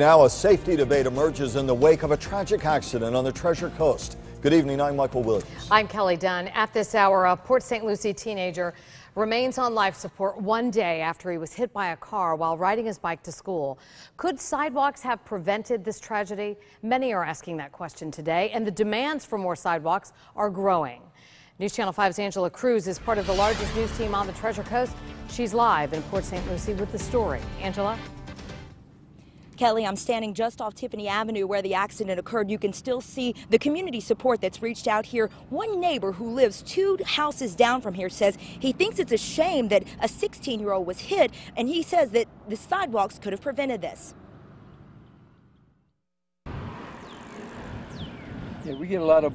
Now a safety debate emerges in the wake of a tragic accident on the Treasure Coast. Good evening, I'm Michael Williams. I'm Kelly Dunn. At this hour, a Port St. Lucie teenager remains on life support one day after he was hit by a car while riding his bike to school. Could sidewalks have prevented this tragedy? Many are asking that question today, and the demands for more sidewalks are growing. News Channel 5's Angela Cruz is part of the largest news team on the Treasure Coast. She's live in Port St. Lucie with the story. Angela? Kelly, I'm standing just off Tiffany Avenue where the accident occurred. You can still see the community support that's reached out here. One neighbor who lives 2 houses down from here says he thinks it's a shame that a 16-year-old was hit, and he says that the sidewalks could have prevented this. Yeah, we get a lot of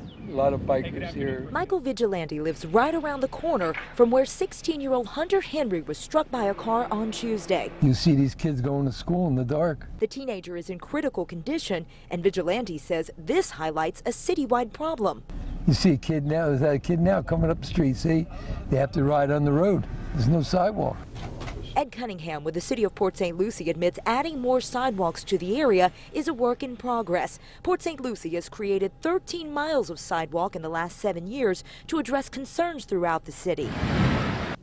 bikers here. Michael Vigilante lives right around the corner from where 16-year-old Hunter Henry was struck by a car on Tuesday. You see these kids going to school in the dark. The teenager is in critical condition, and Vigilante says this highlights a citywide problem. You see a kid now, there's that kid now coming up the street, see? They have to ride on the road. There's no sidewalk. Ed Cunningham with the city of Port St. Lucie admits adding more sidewalks to the area is a work in progress. Port St. Lucie has created 13 miles of sidewalk in the last 7 years to address concerns throughout the city.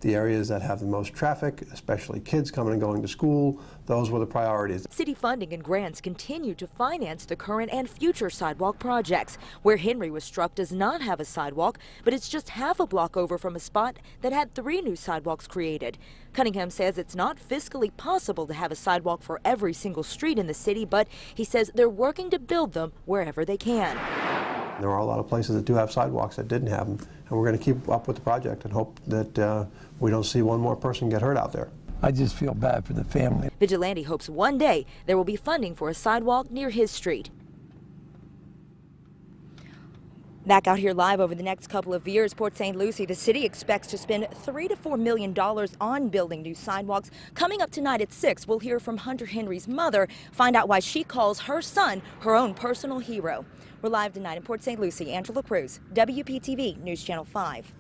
The areas that have the most traffic, especially kids coming and going to school, those were the priorities. City funding and grants continue to finance the current and future sidewalk projects. Where Henry was struck does not have a sidewalk, but it's just half a block over from a spot that had 3 new sidewalks created. Cunningham says it's not fiscally possible to have a sidewalk for every single street in the city, but he says they're working to build them wherever they can. There are a lot of places that do have sidewalks that didn't have them, and we're going to keep up with the project and hope that we don't see one more person get hurt out there. I just feel bad for the family. Vigilante hopes one day there will be funding for a sidewalk near his street. Back out here live over the next couple of years, Port St. Lucie, the city expects to spend $3 to $4 million on building new sidewalks. Coming up tonight at 6, we'll hear from Hunter Henry's mother, find out why she calls her son her own personal hero. We're live tonight in Port St. Lucie. Angela Cruz, WPTV News Channel 5.